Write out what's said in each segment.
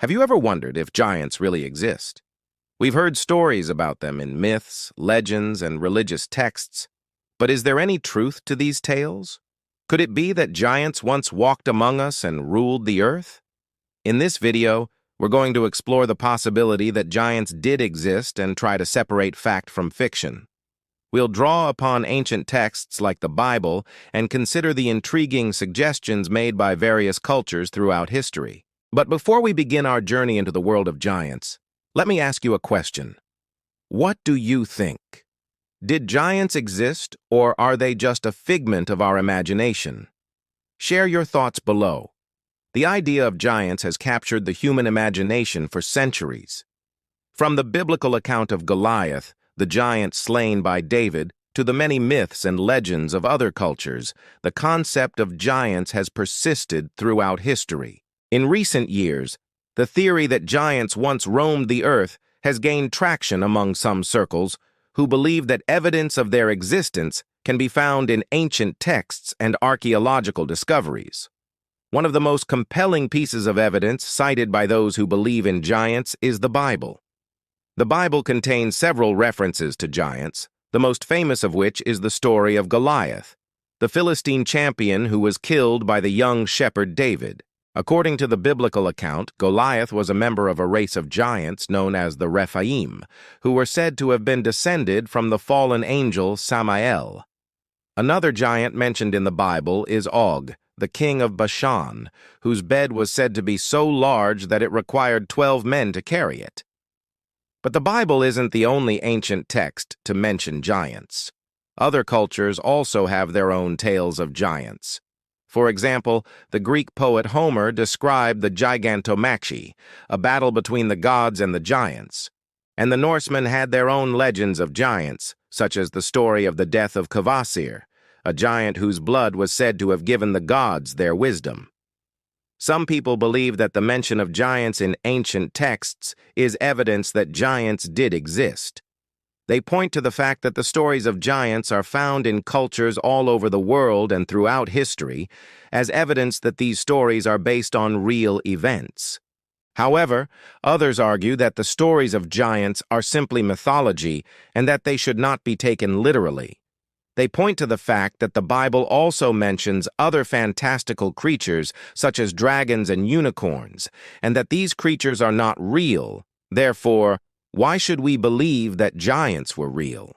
Have you ever wondered if giants really exist? We've heard stories about them in myths, legends, and religious texts, but is there any truth to these tales? Could it be that giants once walked among us and ruled the earth? In this video, we're going to explore the possibility that giants did exist and try to separate fact from fiction. We'll draw upon ancient texts like the Bible and consider the intriguing suggestions made by various cultures throughout history. But before we begin our journey into the world of giants, let me ask you a question. What do you think? Did giants exist, or are they just a figment of our imagination? Share your thoughts below. The idea of giants has captured the human imagination for centuries. From the biblical account of Goliath, the giant slain by David, to the many myths and legends of other cultures, the concept of giants has persisted throughout history. In recent years, the theory that giants once roamed the earth has gained traction among some circles who believe that evidence of their existence can be found in ancient texts and archaeological discoveries. One of the most compelling pieces of evidence cited by those who believe in giants is the Bible. The Bible contains several references to giants, the most famous of which is the story of Goliath, the Philistine champion who was killed by the young shepherd David. According to the biblical account, Goliath was a member of a race of giants known as the Rephaim, who were said to have been descended from the fallen angel Samael. Another giant mentioned in the Bible is Og, the king of Bashan, whose bed was said to be so large that it required 12 men to carry it. But the Bible isn't the only ancient text to mention giants. Other cultures also have their own tales of giants. For example, the Greek poet Homer described the Gigantomachia, a battle between the gods and the giants. And the Norsemen had their own legends of giants, such as the story of the death of Kvasir, a giant whose blood was said to have given the gods their wisdom. Some people believe that the mention of giants in ancient texts is evidence that giants did exist. They point to the fact that the stories of giants are found in cultures all over the world and throughout history as evidence that these stories are based on real events. However, others argue that the stories of giants are simply mythology and that they should not be taken literally. They point to the fact that the Bible also mentions other fantastical creatures such as dragons and unicorns, and that these creatures are not real. Therefore, why should we believe that giants were real?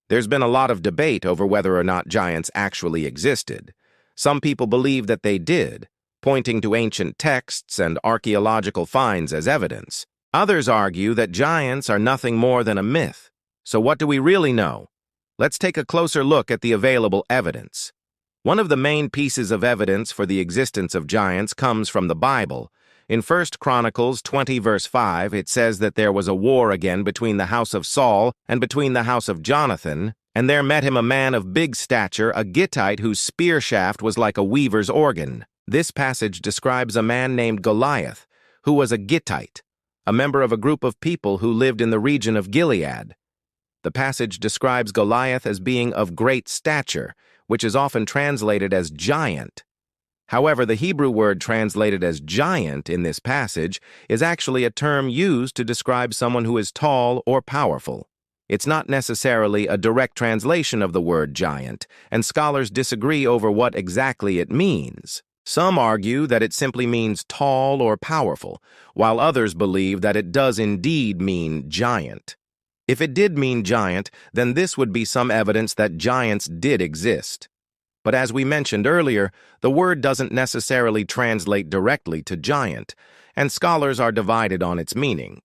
There's been a lot of debate over whether or not giants actually existed. Some people believe that they did, pointing to ancient texts and archaeological finds as evidence. Others argue that giants are nothing more than a myth. So what do we really know? Let's take a closer look at the available evidence. One of the main pieces of evidence for the existence of giants comes from the Bible. In 1 Chronicles 20 verse 5, it says that there was a war again between the house of Saul and between the house of Jonathan, and there met him a man of big stature, a Gittite whose spear shaft was like a weaver's organ. This passage describes a man named Goliath, who was a Gittite, a member of a group of people who lived in the region of Gilead. The passage describes Goliath as being of great stature, which is often translated as giant. However, the Hebrew word translated as giant in this passage is actually a term used to describe someone who is tall or powerful. It's not necessarily a direct translation of the word giant, and scholars disagree over what exactly it means. Some argue that it simply means tall or powerful, while others believe that it does indeed mean giant. If it did mean giant, then this would be some evidence that giants did exist. But as we mentioned earlier, the word doesn't necessarily translate directly to giant, and scholars are divided on its meaning.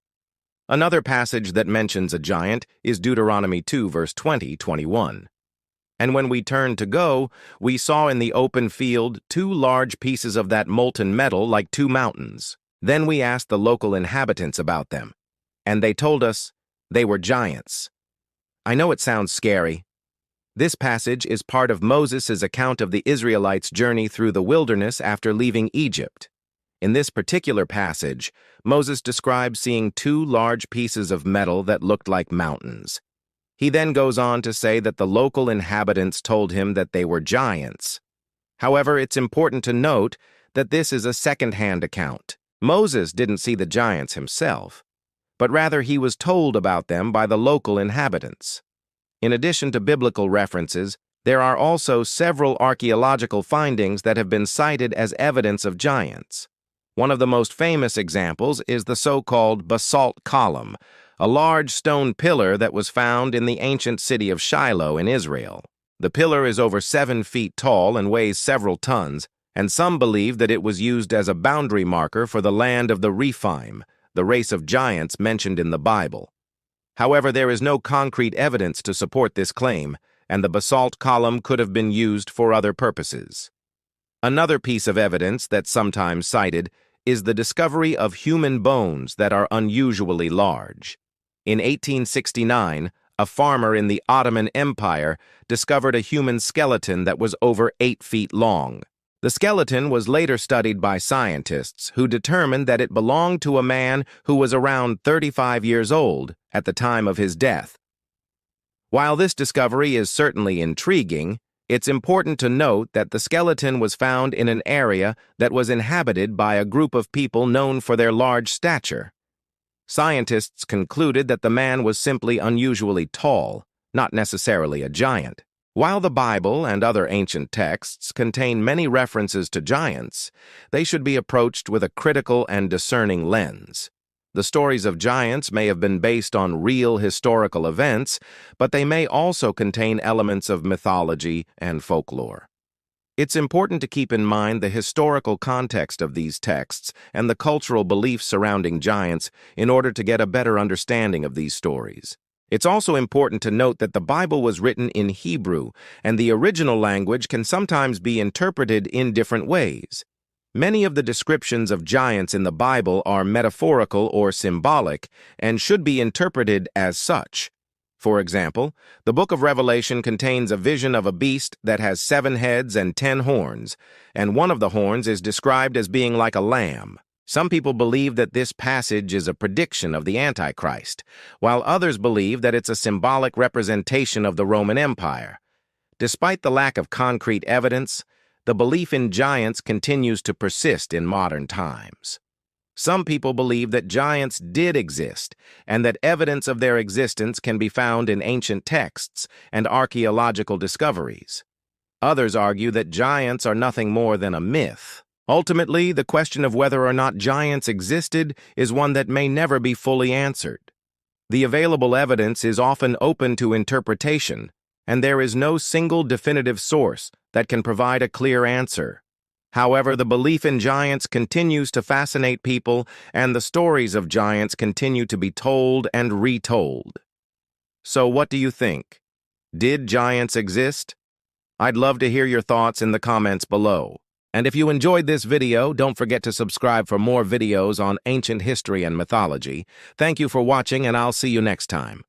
Another passage that mentions a giant is Deuteronomy 2 verse 20-21. And when we turned to go, we saw in the open field 2 large pieces of that molten metal like 2 mountains. Then we asked the local inhabitants about them, and they told us they were giants. I know it sounds scary. This passage is part of Moses' account of the Israelites' journey through the wilderness after leaving Egypt. In this particular passage, Moses describes seeing 2 large pieces of metal that looked like mountains. He then goes on to say that the local inhabitants told him that they were giants. However, it's important to note that this is a second-hand account. Moses didn't see the giants himself, but rather he was told about them by the local inhabitants. In addition to biblical references, there are also several archaeological findings that have been cited as evidence of giants. One of the most famous examples is the so-called basalt column, a large stone pillar that was found in the ancient city of Shiloh in Israel. The pillar is over 7 feet tall and weighs several tons, and some believe that it was used as a boundary marker for the land of the Rephaim, the race of giants mentioned in the Bible. However, there is no concrete evidence to support this claim, and the basalt column could have been used for other purposes. Another piece of evidence that's sometimes cited is the discovery of human bones that are unusually large. In 1869, a farmer in the Ottoman Empire discovered a human skeleton that was over 8 feet long. The skeleton was later studied by scientists who determined that it belonged to a man who was around 35 years old at the time of his death. While this discovery is certainly intriguing, it's important to note that the skeleton was found in an area that was inhabited by a group of people known for their large stature. Scientists concluded that the man was simply unusually tall, not necessarily a giant. While the Bible and other ancient texts contain many references to giants, they should be approached with a critical and discerning lens. The stories of giants may have been based on real historical events, but they may also contain elements of mythology and folklore. It's important to keep in mind the historical context of these texts and the cultural beliefs surrounding giants in order to get a better understanding of these stories. It's also important to note that the Bible was written in Hebrew, and the original language can sometimes be interpreted in different ways. Many of the descriptions of giants in the Bible are metaphorical or symbolic and should be interpreted as such. For example, the book of Revelation contains a vision of a beast that has 7 heads and 10 horns, and one of the horns is described as being like a lamb. Some people believe that this passage is a prediction of the Antichrist, while others believe that it's a symbolic representation of the Roman Empire. Despite the lack of concrete evidence, the belief in giants continues to persist in modern times. Some people believe that giants did exist, and that evidence of their existence can be found in ancient texts and archaeological discoveries. Others argue that giants are nothing more than a myth. Ultimately, the question of whether or not giants existed is one that may never be fully answered. The available evidence is often open to interpretation, and there is no single definitive source that can provide a clear answer. However, the belief in giants continues to fascinate people, and the stories of giants continue to be told and retold. So what do you think? Did giants exist? I'd love to hear your thoughts in the comments below. And if you enjoyed this video, don't forget to subscribe for more videos on ancient history and mythology. Thank you for watching, and I'll see you next time.